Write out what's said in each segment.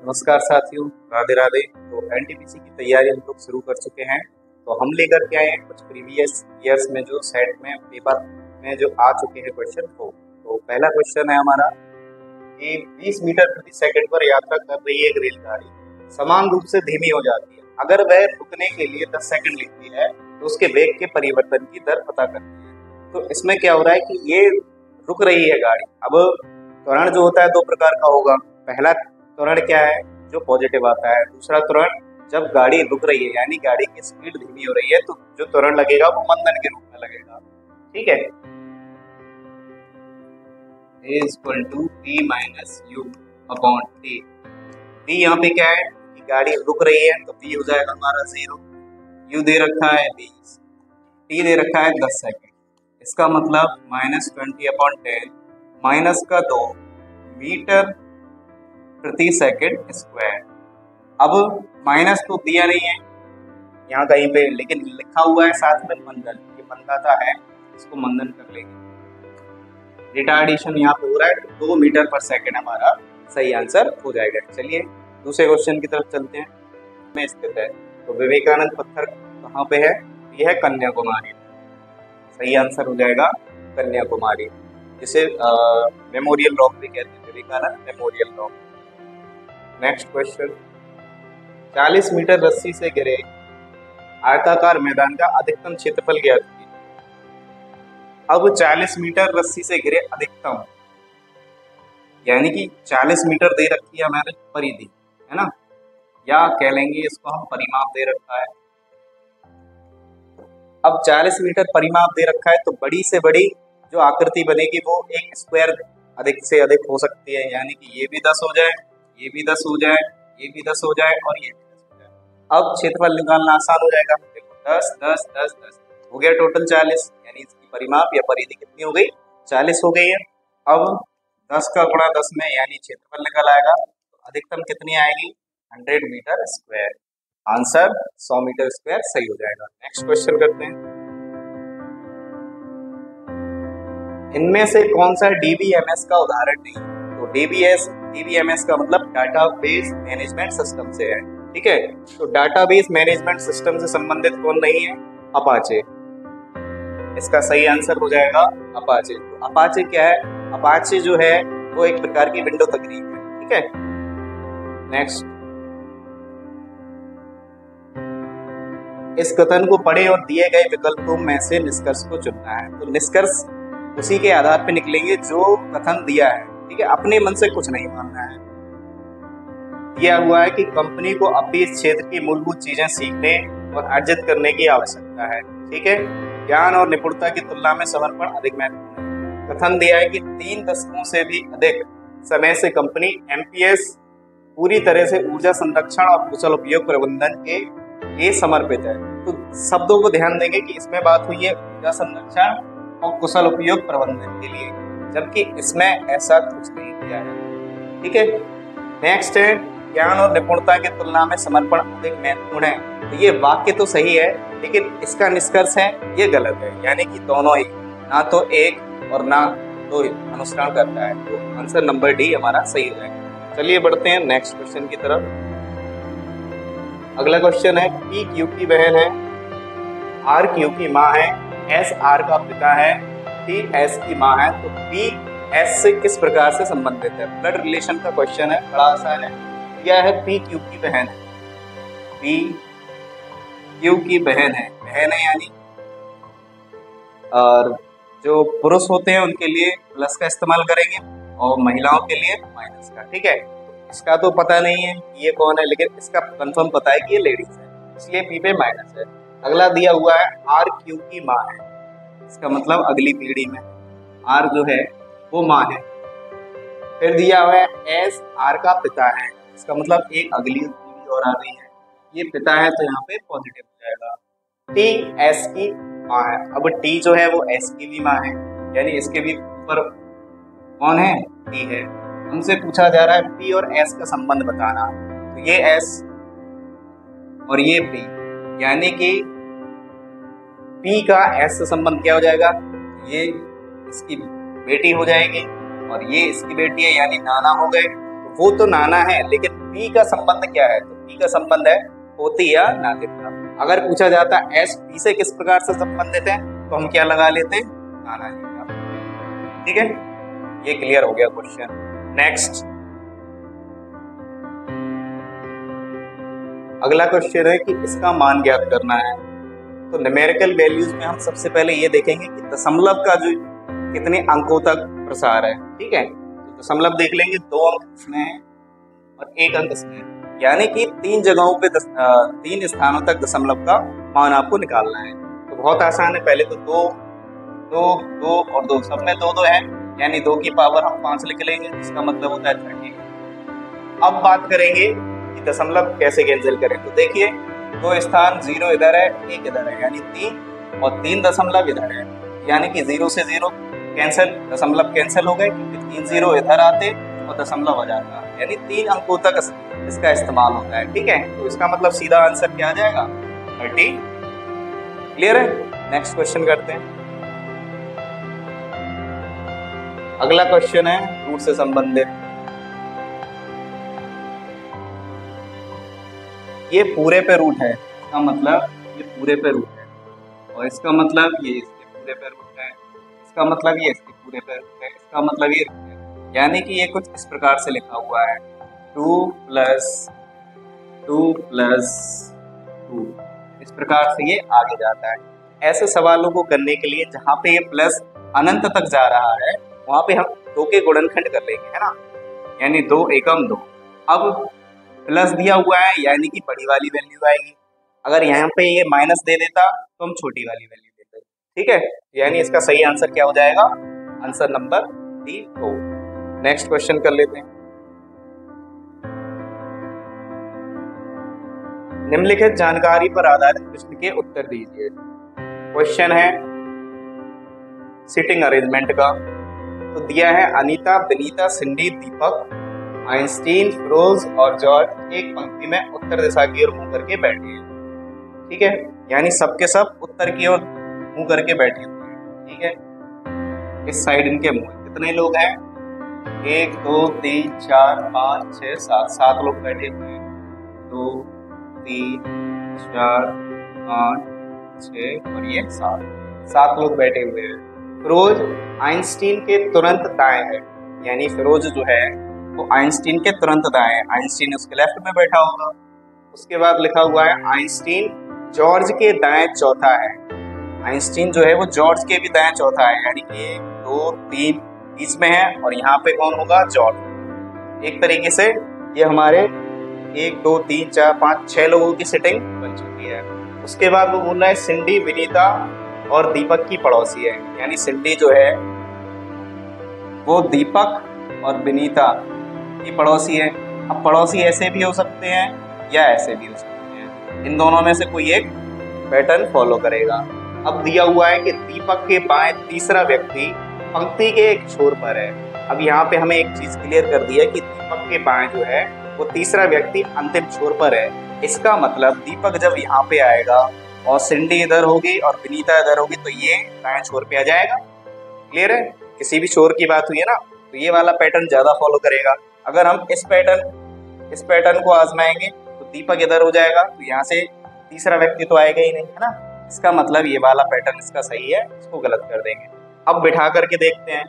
नमस्कार साथियों, राधे राधे। तो एनटीपीसी की तैयारी हम लोग शुरू कर चुके हैं। तो हम लेकर के आए हैं कुछ प्रीवियस ईयर्स में जो सेट में पेपर में जो आ चुके हैं क्वेश्चन को। तो पहला क्वेश्चन है हमारा कि 20 मीटर प्रति सेकंड पर यात्रा कर रही एक रेलगाड़ी समान रूप से धीमी हो जाती है। अगर वह रुकने के लिए 10 सेकंड लेती है तो उसके वेग के परिवर्तन की दर पता करती है। तो इसमें क्या हो रहा है कि ये रुक रही है गाड़ी। अब त्वरण जो होता है दो प्रकार का होगा। पहला त्वरण क्या है, जो पॉजिटिव आता है। दूसरा त्वरण जब गाड़ी रुक रही है यानी गाड़ी की स्पीड धीमी हो रही है तो जो त्वरण लगेगा वो मंदन के रूप में लगेगा। ठीक है, A = P - U upon T। P यहाँ पे क्या है कि गाड़ी रुक रही है तो P हो जाएगा हमारा 0। U दे रखा है 20, T दे रखा है 10 सेकेंड। इसका मतलब -20/10 माइनस का 2 मीटर प्रति सेकंड स्क्वायर। अब माइनस तो दिया नहीं है यहाँ कहीं पे, लेकिन लिखा हुआ है साथ में मंदन। ये मंदाता है, इसको मंदन कर लेंगे। रिटार्डेशन यहाँ पे हो रहा है तो 2 मीटर पर सेकंड हमारा सही आंसर हो जाएगा। चलिए दूसरे क्वेश्चन की तरफ चलते हैं। में स्थित है तो विवेकानंद पत्थर कहाँ पे है? ये है कन्याकुमारी। सही आंसर हो जाएगा कन्याकुमारी, जिसे मेमोरियल रॉक भी कहते हैं, Vivekananda memorial rock. Next question, 40 metre रस्सी से घिरे आयताकार मैदान का अधिकतम क्षेत्रफल ज्ञात कीजिए। अब 40 मीटर रस्सी से घिरे अधिकतम यानी कि 40 मीटर दे रखी है हमारे परिधि, है ना, या कह लेंगे इसको हम परिमाप दे रखा है। अब 40 मीटर परिमाप दे रखा है तो बड़ी से बड़ी जो आकृति बनेगी वो एक स्क्वायर अधिक से अधिक हो सकती है, यानी कि ये भी 10 हो जाए, ये भी 10 हो जाए, ये भी 10 हो जाए और ये भी 10 हो जाए। अब क्षेत्रफल निकालना आसान हो जाएगा। देखो 10 10 10 10 हो गया टोटल 40, यानी इसकी परिमाप या परिधि कितनी हो गई? 40 हो गई है। अब 10 का गुणा 10 में यानी क्षेत्रफल निकल आएगा तो अधिकतम कितनी आएगी? 100 metre square. Answer 100 metre square सही हो जाएगा। नेक्स्ट क्वेश्चन करते हैं। इनमें से कौन सा डीबीएमएस का उदाहरण नहीं है? तो डीबीएमएस का मतलब डाटाबेस मैनेजमेंट सिस्टम से है। ठीक है, तो डाटाबेस मैनेजमेंट सिस्टम से संबंधित कौन नहीं है? अपाचे। इसका सही आंसर हो जाएगा अपाचे। तो अपाचे क्या है? अपाचे जो है वो एक प्रकार की विंडो तकनीक है। ठीक है, नेक्स्ट, इस कथन को पढ़े और दिए गए विकल्पों में से निष्कर्ष को चुनना है। तो निष्कर्ष उसी के आधार पे निकलेंगे जो कथन दिया है। ठीक है, अपने मन से कुछ नहीं मानना है। दिया हुआ है कि कंपनी को अपनी इस क्षेत्र की मूलभूत चीजें सीखने और अर्जित करने की आवश्यकता है। ठीक है, ज्ञान और निपुणता की तुलना में समर्पण अधिक महत्वपूर्ण है। कथन दिया है कि 3 दशकों से भी अधिक समय से कंपनी एमपीएस पूरी तरह से ऊर्जा संरक्षण और कुशल उपयोग प्रबंधन के लिए समर्पित है। तो शब्दों को ध्यान देंगे कि इसमें बात हुई है ऊर्जा संरक्षण और कुशल उपयोग प्रबंधन के लिए, जबकि इसमें ऐसा कुछ नहीं दिया है। ठीक है, नेक्स्ट है ज्ञान और निपुणता की तुलना में समर्पण अधिक महत्वपूर्ण है। तो ये वाक्य तो सही है लेकिन इसका निष्कर्ष है ये गलत है, यानी कि दोनों ही, ना तो एक और ना दो अनुसरण करता है। तो आंसर नंबर डी हमारा सही हो जाएगा। चलिए बढ़ते हैं नेक्स्ट क्वेश्चन की तरफ। अगला क्वेश्चन है, पी क्यू की बहन है, आर क्यू की माँ है, एस आर का पिता है, टी एस की माँ है। तो पी एस से किस प्रकार से संबंधित है? ब्लड रिलेशन का क्वेश्चन है, बड़ा आसान है। क्या है? पी क्यू की बहन है, पी क्यू की बहन है यानी, और जो पुरुष होते हैं उनके लिए प्लस का इस्तेमाल करेंगे और महिलाओं के लिए माइनस का। ठीक है, इसका तो पता नहीं है कि ये कौन है, लेकिन इसका कंफर्म पता है कि ये लेडीज है, इसलिए पी पे माइनस है। अगला दिया हुआ है आर क्यू की माँ है, इसका मतलब अगली पीढ़ी में आर जो है वो माँ है। फिर दिया हुआ है एस आर का पिता है, इसका मतलब एक अगली पीढ़ी और आ रही है, ये पिता है तो यहाँ पे पॉजिटिव हो जाएगा। टी एस की माँ है, अब टी जो है वो एस की भी माँ है, यानी इसके भी ऊपर कौन है? टी है। हमसे पूछा जा रहा है पी और एस का संबंध बताना, तो ये एस और ये पी, यानी कि पी का एस से संबंध क्या हो जाएगा? ये इसकी बेटी हो जाएगी और ये इसकी बेटी है, यानी नाना हो गए। तो वो तो नाना है, लेकिन पी का संबंध क्या है? तो पी का संबंध है पोती या नाते का। अगर पूछा जाता एस पी से किस प्रकार से संबंधित है तो हम क्या लगा लेते हैं? नाना जी का। ठीक है, ये क्लियर हो गया क्वेश्चन। नेक्स्ट अगला क्वेश्चन है कि इसका मान ज्ञात करना है। तो न्यूमेरिकल वैल्यूज में हम सबसे पहले ये देखेंगे कि दशमलव का जो कितने अंकों तक प्रसार है। ठीक है, तो दशमलव देख लेंगे, 2 अंक इसमें है और 1 अंक इसमें है, यानी कि 3 जगहों पे 3 स्थानों तक दशमलव का मान आपको निकालना है। तो बहुत आसान है, पहले तो 2 2 2 और 2 सब में 2 2 है, यानी 2 की पावर हम 5 लिख लेंगे, इसका मतलब होता है 30। अब बात करेंगे कि दशमलव कैसे कैंसिल करें। तो देखिए 2 स्थान 0 इधर है, 1 इधर है, यानी 3 और 3 दशमलव इधर है, यानी कि 0 से 0 कैंसिल, दशमलव कैंसिल हो गए क्योंकि 3 0 इधर आते और दशमलव आ जाता, यानी 3 अंकों तक इसका इस्तेमाल होता है। ठीक है, तो इसका मतलब सीधा आंसर क्या आ जाएगा? 30। क्लियर है? नेक्स्ट क्वेश्चन करते हैं। अगला क्वेश्चन है रूट से संबंधित। ये पूरे पे रूट है, इसका मतलब ये पूरे पे रूट है, और इसका मतलब ये इसके पूरे पे रूट है, इसका मतलब ये इसके पूरे पे रूट है, इसका मतलब ये रूट है, यानी कि ये कुछ इस प्रकार से लिखा हुआ है 2 + 2 + 2, इस प्रकार से ये आगे जाता है। ऐसे सवालों को करने के लिए जहाँ पे ये प्लस अनंत तक जा रहा है वहां पे हम 2 के गुणनखंड कर लेंगे, है ना, यानी 2 एकम 2। अब प्लस दिया हुआ है यानी कि बड़ी वाली वैल्यू आएगी, अगर यहाँ पे ये माइनस दे देता तो हम छोटी वाली वैल्यू देते। ठीक है, यानी इसका सही आंसर क्या हो जाएगा? आंसर नंबर डी हो। नेक्स्ट क्वेश्चन कर लेते हैं। निम्नलिखित जानकारी पर आधारित प्रश्न के उत्तर दीजिए। क्वेश्चन है सीटिंग अरेंजमेंट का। तो दिया है अनीता, विनीता, सिंडी, दीपक, आइंस्टीन, फिरोज और जॉर्ज एक पंक्ति में उत्तर दिशा की ओर मुंह करके बैठे हैं। ठीक है, यानी सबके सब उत्तर की ओर मुंह करके बैठे हुए हैं। ठीक है, इस साइड इनके मुंह। कितने लोग हैं? 1 2 3 4 5 6 7 7 लोग बैठे हुए हैं। 2 3 4 5 6 और ये 7 लोग बैठे हुए हैं। फिरोज आइंस्टीन के तुरंत दाएं है, यानी फिरोज जो है वो आइंस्टीन के तुरंत दाएं है, आइंस्टीन उसके लेफ्ट में बैठा होगा। उसके बाद लिखा हुआ है आइंस्टीन जॉर्ज के दाएं चौथा है, आइंस्टीन जो है वो जॉर्ज के भी दाएं चौथा है, यानी कि 1 2 3 बीच में है और यहाँ पे कौन होगा? जॉर्ज। एक तरीके से ये हमारे 1 2 3 4 5 6 लोगों की सिटिंग बन चुकी है। उसके बाद वो बोल रहा है सिंडी, विनीता और दीपक की पड़ोसी है, यानी सिंडी जो है वो दीपक और विनीता की पड़ोसी है। अब पड़ोसी ऐसे भी हो सकते हैं या ऐसे भी हो सकते हैं, इन दोनों में से कोई एक पैटर्न फॉलो करेगा। अब दिया हुआ है कि दीपक के बाएं तीसरा व्यक्ति पंक्ति के एक छोर पर है। अब यहाँ पे हमें एक चीज क्लियर कर दी है कि दीपक के बाएं जो है वो तीसरा व्यक्ति अंतिम छोर पर है। इसका मतलब दीपक जब यहाँ पे आएगा और सिंडी इधर होगी और विनीता इधर होगी तो ये दाएं छोर पे आ जाएगा। क्लियर है? किसी भी छोर की बात हुई है ना, तो ये वाला पैटर्न ज्यादा फॉलो करेगा। अगर हम इस पैटर्न को आजमाएंगे तो दीपक इधर हो जाएगा, तो यहाँ से तीसरा व्यक्ति तो आएगा ही नहीं, है ना। इसका मतलब ये वाला पैटर्न इसका सही है, इसको गलत कर देंगे। अब बिठा करके देखते हैं,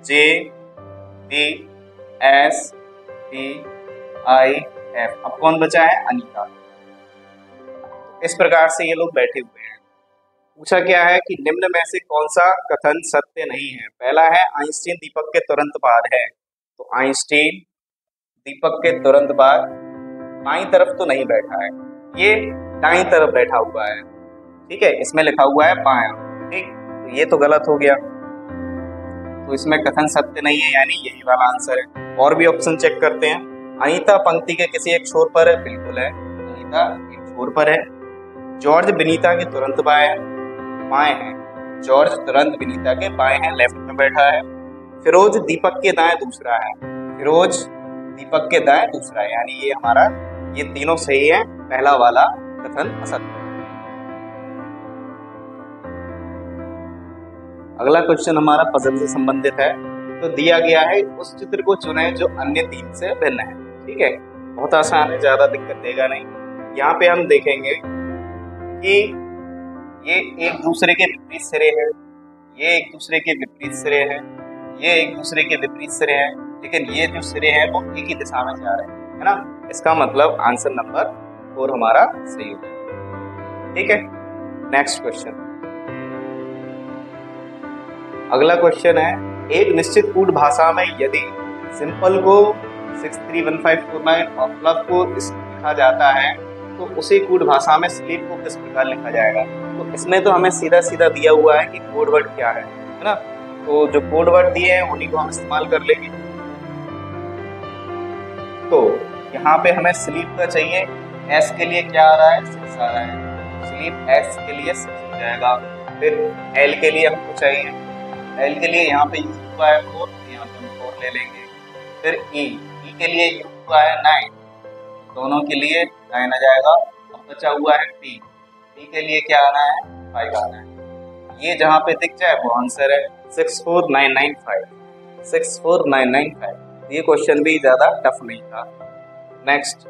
JBSDIF। अब कौन बचा है? अनीता। इस प्रकार से ये लोग बैठे हुए हैं। पूछा क्या है कि निम्न में से कौन सा कथन सत्य नहीं है। पहला है आइंस्टीन दीपक के तुरंत बाद है, तो आइंस्टीन दीपक के तुरंत बाद बाईं तरफ तो नहीं बैठा है, ये दाईं तरफ बैठा हुआ है। ठीक है, इसमें लिखा हुआ है बायां। ठीक, तो ये तो गलत हो गया, तो इसमें कथन सत्य नहीं है, यानी यही वाला आंसर है। और भी ऑप्शन चेक करते हैं। अनीता पंक्ति के किसी एक छोर पर है, बिल्कुल है, अनीता एक छोर पर है। जॉर्ज विनीता के तुरंत बाएं है, जॉर्ज तुरंत विनीता के बाएं है, लेफ्ट में बैठा है। फिरोज दीपक के दाएं दूसरा है, फिरोज दीपक के दाएं दूसरा है, यानी ये हमारा ये तीनों सही है, पहला वाला कथन असत्य। अगला क्वेश्चन हमारा पजल से संबंधित है। तो दिया गया है उस चित्र को चुने जो अन्य 3 से भिन्न है। ठीक है, बहुत आसान है, ज्यादा दिक्कत देगा नहीं। यहाँ पे हम देखेंगे कि ये एक दूसरे के विपरीत सिरे हैं, ये एक दूसरे के विपरीत सिरे हैं, ये एक दूसरे के विपरीत सिरे हैं, लेकिन ये जो सिरे हैं वो एक ही दिशा में जा रहे हैं, है ना। इसका मतलब आंसर नंबर 4 हमारा सही हो गया। ठीक है, नेक्स्ट क्वेश्चन। अगला क्वेश्चन है, एक निश्चित कूट भाषा में यदि सिंपल को 631549 और प्लस को लिखा जाता है तो उसी कूट भाषा में स्लीप को किस प्रकार लिखा जाएगा। तो इसमें तो हमें सीधा सीधा दिया हुआ है कि कोड वर्ड क्या है ना। तो जो कोड वर्ड दिए हैं उन्हीं को हम इस्तेमाल कर लेंगे। तो यहाँ पे हमें स्लीप का चाहिए, एस के लिए क्या आ रहा है, 6 आ रहा है, स्लीप एस के लिए 6 हो जाएगा। फिर एल के लिए हमको चाहिए, एल के लिए यहाँ पे यूज हुआ है 4, यहाँ पे हम 4 ले लेंगे। फिर ई के लिए यूज हुआ है 9, दोनों के लिए 9 आ जाएगा। अब बचा हुआ है पी के लिए क्या आना है, 5 आना है। ये जहाँ पे दिख जाए वो आंसर है 64995, 64995। ये क्वेश्चन भी ज्यादा टफ नहीं था। नेक्स्ट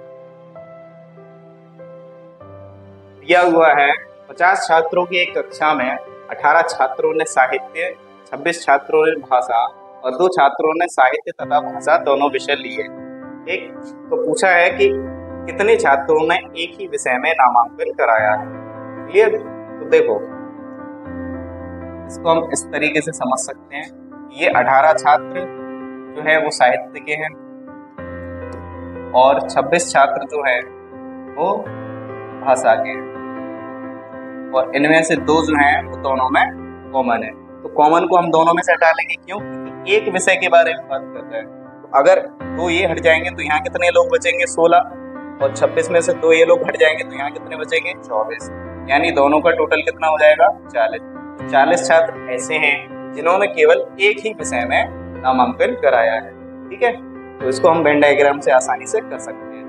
दिया हुआ है 50 छात्रों की एक कक्षा में 18 छात्रों ने साहित्य, 26 छात्रों ने भाषा और 2 छात्रों ने साहित्य तथा भाषा दोनों विषय लिए। ठीक, तो पूछा है कि कितने छात्रों ने एक ही विषय में नामांकन कराया है। क्लियर। तो देखो इसको हम इस तरीके से समझ सकते हैं, ये 18 छात्र जो है वो साहित्य के हैं और 26 छात्र जो है वो भाषा के हैं, और इनमें से 2 जो हैं वो दोनों में कॉमन है। तो कॉमन को हम दोनों में से हटा लेंगे, क्यों, क्योंकि एक विषय के बारे में बात कर रहे हैं। तो अगर 2 ये हट जाएंगे तो यहाँ कितने लोग बचेंगे, 16, और 26 में से 2 ये लोग हट जाएंगे तो यहाँ कितने बचेंगे, 24, यानी दोनों का टोटल कितना हो जाएगा, 40। 40 छात्र ऐसे हैं जिन्होंने केवल एक ही विषय में नामांकन कराया है। ठीक है, तो इसको हम वेन डायग्राम से आसानी से कर सकते हैं।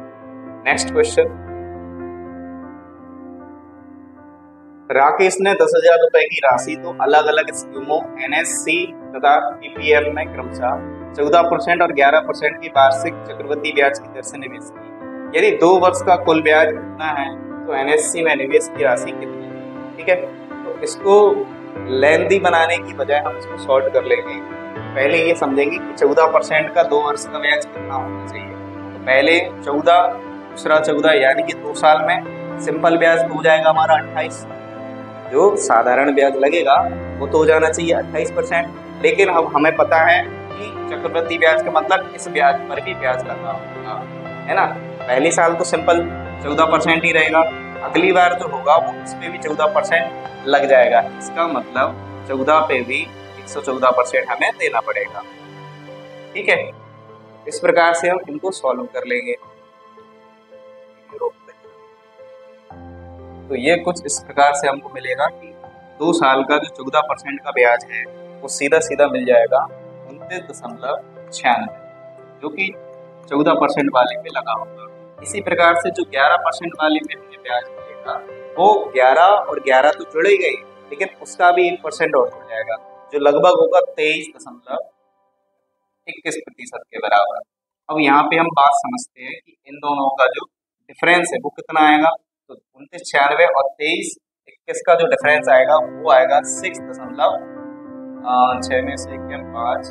नेक्स्ट क्वेश्चन, राकेश ने 10,000 रुपए की राशि तो अलग अलग स्कीमों एनएससी तथा पीपीएफ में क्रमशः 14% और 11% की वार्षिक चक्रवृद्धि ब्याज की दर से निवेश की। यदि 2 वर्ष का कुल ब्याज कितना है तो एनएससी में निवेश की राशि कितनी है। ठीक है, तो इसको लेंदी बनाने की बजाय हम इसको शॉर्ट कर लेंगे। पहले ये समझेंगे कि 14% का 2 वर्ष का ब्याज कितना होना चाहिए। तो पहले 14, दूसरा 14, यानी कि 2 साल में सिंपल ब्याज तो हो जाएगा हमारा 28, जो साधारण ब्याज लगेगा वो तो हो जाना चाहिए 28%। लेकिन अब हमें पता है कि चक्रवृद्धि ब्याज का मतलब इस ब्याज पर भी ब्याज लगा होगा, है ना। पहले साल तो सिंपल 14% ही रहेगा, अगली बार जो होगा वो उस पे भी 14% लग जाएगा। इसका मतलब 14 पे भी 114% हमें देना पड़ेगा। ठीक है, इस प्रकार से हम इनको सॉल्व कर लेंगे। तो ये कुछ इस प्रकार से हमको मिलेगा कि 2 साल का जो 14% का ब्याज है वो सीधा सीधा मिल जाएगा 29.96, जो कि 14% वाले पे लगा होगा। इसी प्रकार से जो 11% वाले में हमें ब्याज मिलेगा वो 11 और 11 तो जुड़ ही गई, लेकिन उसका भी 1% और हो जाएगा, जो लगभग होगा 23.21% के बराबर। अब यहाँ पे हम बात समझते हैं कि इन दोनों का जो डिफरेंस है वो कितना आएगा। तो 29.96 और 23.21 का जो डिफरेंस आएगा वो आएगा 6.6 में से 5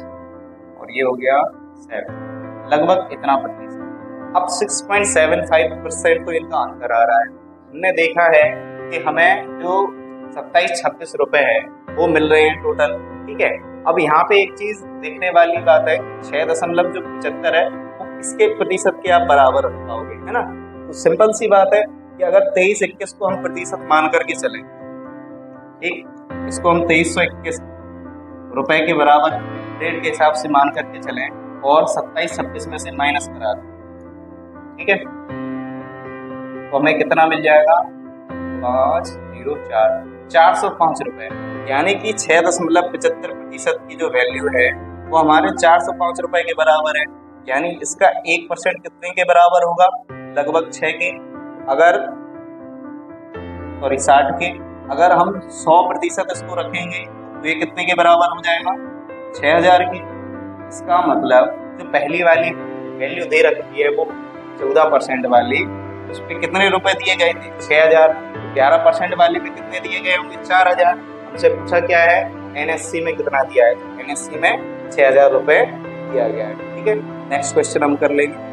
और ये हो गया 7, लगभग इतना प्रतिशत। अब 6.75% तो इनका अंतर आ रहा है। हमने देखा है कि हमें जो 27-26 रुपए है वो मिल रहे हैं टोटल। ठीक है, अब यहाँ पे एक चीज देखने वाली बात है, 6.75 है वो किसके प्रतिशत के आप बराबर रख पाओगे, है ना। तो सिंपल सी बात है कि अगर 23-21 को हम प्रतिशत मान करके चलें, ठीक, इसको हम 2321 रुपए के बराबर रेट के हिसाब से मान करके चलें और 27-26 में से माइनस करा दें, ठीक है, तो हमें कितना मिल जाएगा, 405 रुपए, यानी कि 6.75% की जो वैल्यू है वो हमारे 405 रुपए के बराबर है। यानी इसका 1% कितने के बराबर होगा, लगभग 6 के, अगर 60 के। अगर हम 100% इसको रखेंगे तो ये कितने के बराबर हो जाएगा, 6000 के। इसका मतलब जो पहली वाली वैल्यू दे रखी है वो 14% वाली, उस पर कितने रुपए दिए गए थे? 6,000। 11% वाले पे कितने दिए गए होंगे? 4,000। हमसे पूछा क्या है, एनएससी में कितना दिया है? तो एनएससी में 6,000 रुपए दिया गया है। ठीक है, नेक्स्ट क्वेश्चन हम कर लेंगे।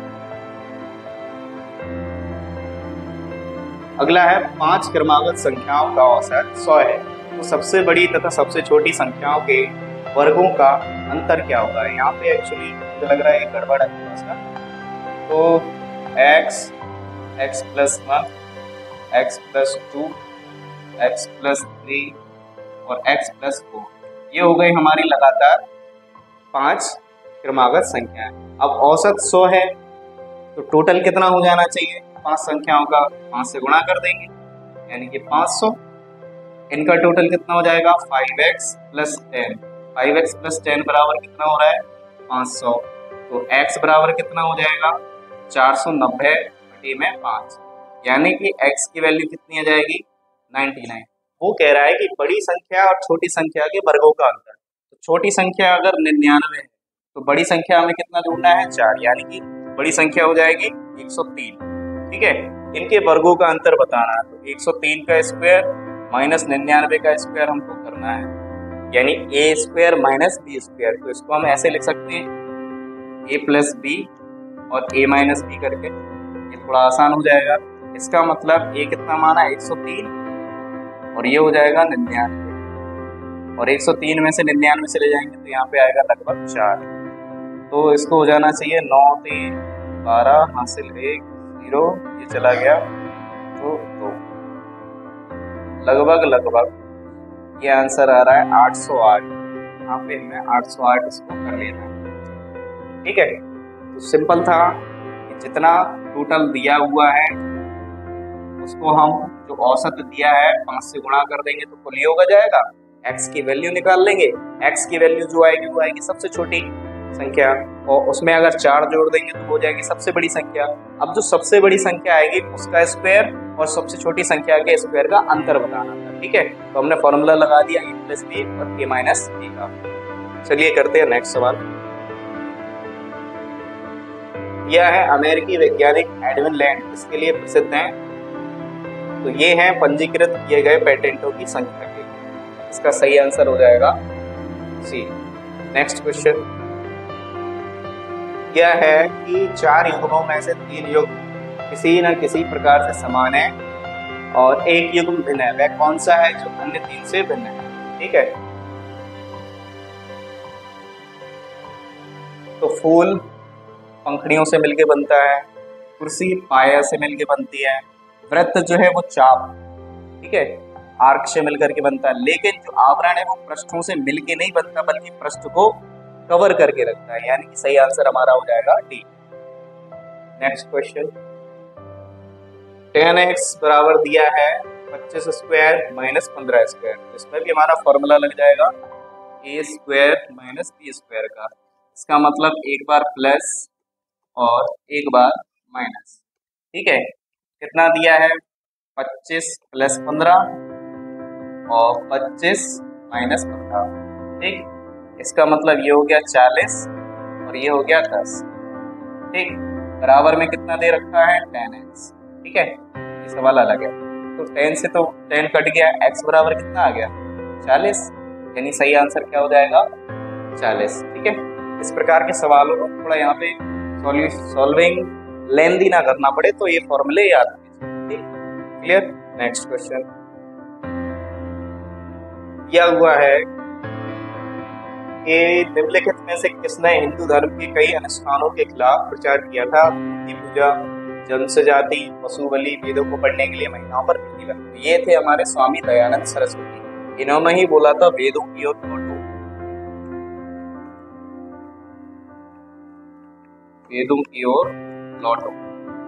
अगला है 5 क्रमागत संख्याओं का औसत 100 है, तो सबसे बड़ी तथा सबसे छोटी संख्याओं के वर्गों का अंतर क्या होगा? यहाँ पे एक्चुअली मुझे लग रहा है एक गड़बड़ है थोड़ा सा। तो x plus 1, x plus 2, x plus 3 और x प्लस 4, ये हो गई हमारी लगातार 5 क्रमागत संख्याएं। अब औसत 100 है तो टोटल कितना हो जाना चाहिए? 5 संख्याओं का 5 से गुणा कर देंगे, यानी कि 500। इनका टोटल कितना हो जाएगा? 5x plus 10। 5x प्लस 10 बराबर कितना हो रहा है? 500। तो x बराबर कितना हो जाएगा? 490 बटे में 5, यानी कि x की वैल्यू कितनी आ जाएगी? 99। वो कह रहा है कि बड़ी संख्या और छोटी संख्या के वर्गों का अंतर। तो छोटी संख्या अगर 99 है तो बड़ी संख्या में कितना जोड़ना है? 4, यानी कि बड़ी संख्या हो जाएगी 103। ठीक है, इनके वर्गों का अंतर बताना है, तो 103 का स्क्वायर माइनस 99 का स्क्वायर हमको करना है, यानी a square minus B square. तो इसको हम ऐसे लिख सकते हैं a प्लस बी और a माइनस बी करके, ये थोड़ा आसान हो जाएगा। इसका मतलब a कितना माना? 103 और ये हो जाएगा 99, और 103 में से 99 चले जाएंगे तो यहाँ पे आएगा लगभग 4। तो इसको हो जाना चाहिए 9 3 12 हासिल 1 0, ये चला गया तो 2। लगभग ये आंसर आ रहा है 808। यहाँ पे हमें 808 इसको कर लेना है। ठीक है, तो सिंपल था कि जितना टोटल दिया हुआ है उसको हम जो औसत दिया है 5 से गुणा कर देंगे तो कुल योग आ जाएगा। x की वैल्यू निकाल लेंगे, x की वैल्यू जो आएगी वो आएगी सबसे छोटी संख्या, और उसमें अगर 4 जोड़ देंगे तो हो जाएगी सबसे बड़ी संख्या। अब जो सबसे बड़ी संख्या आएगी उसका स्क्वायर और सबसे छोटी संख्या के स्क्वायर का अंतर बताना था। ठीक है, तो हमने फॉर्मूला लगा दिया a प्लस बी और a माइनस बी का। चलिए करते हैं नेक्स्ट सवाल। यह है अमेरिकी वैज्ञानिक एडविन लैंड, इसके लिए प्रसिद्ध हैं। तो ये हैं पंजीकृत किए गए पेटेंटों की संख्या के, इसका सही आंसर हो जाएगा सी। नेक्स्ट क्वेश्चन यह है कि 4 युग्मों में से 3 युग्म किसी न किसी प्रकार से समान है और एक युग्म भिन्न है, वह कौन सा है जो अन्य 3 से भिन्न है? ठीक है, तो फूल पंखड़ियों से मिलके बनता है, कुर्सी पाया से मिलके बनती है, वृत्त जो है वो चाप, ठीक है, आर्क से मिलकर के बनता है, लेकिन जो आवरण है वो पृष्ठों से मिलके नहीं बनता बल्कि पृष्ठ को कवर करके रखता है, यानी कि सही आंसर हमारा हो जाएगा डी। नेक्स्ट क्वेश्चन 10x बराबर दिया है 25 स्क्वायर माइनस 15 स्क्वायर, इसमें भी हमारा फॉर्मूला लग जाएगा a square minus B square का। इसका मतलब एक बार प्लस और एक बार माइनस। ठीक है, कितना दिया है? 25 प्लस 15 और 25 माइनस 15। ठीक, इसका मतलब ये हो गया 40 और ये हो गया 10। ठीक, बराबर में कितना दे रखा है? 10x। ठीक है, ये सवाल अलग है। तो 10 से तो 10 कट गया, x बराबर कितना आ गया? 40, यानी सही आंसर क्या हो जाएगा? 40। ठीक है, इस प्रकार के सवालों को थोड़ा यहाँ पे सॉल्विंग लेंदी ना करना पड़े तो ये फॉर्मूले याद रखिए। ठीक, क्लियर। नेक्स्ट क्वेश्चन यह हुआ है कि निम्नलिखित में से किसने हिंदू धर्म के कई अनुष्ठानों के खिलाफ प्रचार किया था? मूर्ति पूजा, जन्म सजाति, पशु बलि, वेदों को पढ़ने के लिए महिलाओं पर प्रतिबंध। ये थे हमारे स्वामी दयानंद सरस्वती, इन्होंने ही बोला था वेदों की ओर लौटो, वेदों की ओर लौटो।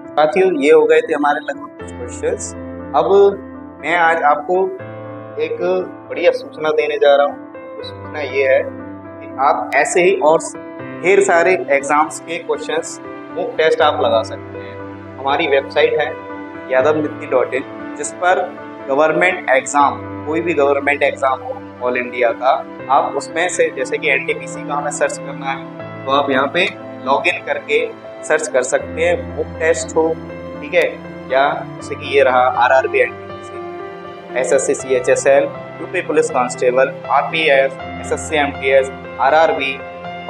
साथियों, ये हो गए थे हमारे लगभग कुछ क्वेश्चंस। अब मैं आज आपको एक बढ़िया सूचना देने जा रहा हूँ। तो सूचना ये है कि आप ऐसे ही और ढेर सारे एग्जाम्स के क्वेश्चंस मुफ्त टेस्ट आप लगा सकते हैं। हमारी वेबसाइट है yadavniti.in, जिस पर गवर्नमेंट एग्जाम, कोई भी गवर्नमेंट एग्जाम हो ऑल इंडिया का, आप उसमें से जैसे कि NTPC का हमें सर्च करना है, तो आप यहाँ पे लॉगिन करके सर्च कर सकते हैं, बुक टेस्ट हो, ठीक है, या जैसे कि ये रहा RRB NTPC, SSC CHSL, UP police constable, RPF, SSC MTS, RRB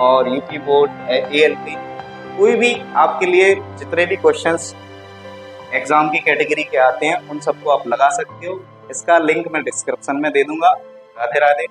और यूपी बोर्ड, एएलपी, कोई भी आपके लिए जितने भी क्वेश्चंस एग्जाम की कैटेगरी के आते हैं उन सबको आप लगा सकते हो। इसका लिंक मैं डिस्क्रिप्शन में दे दूंगा। राधे राधे।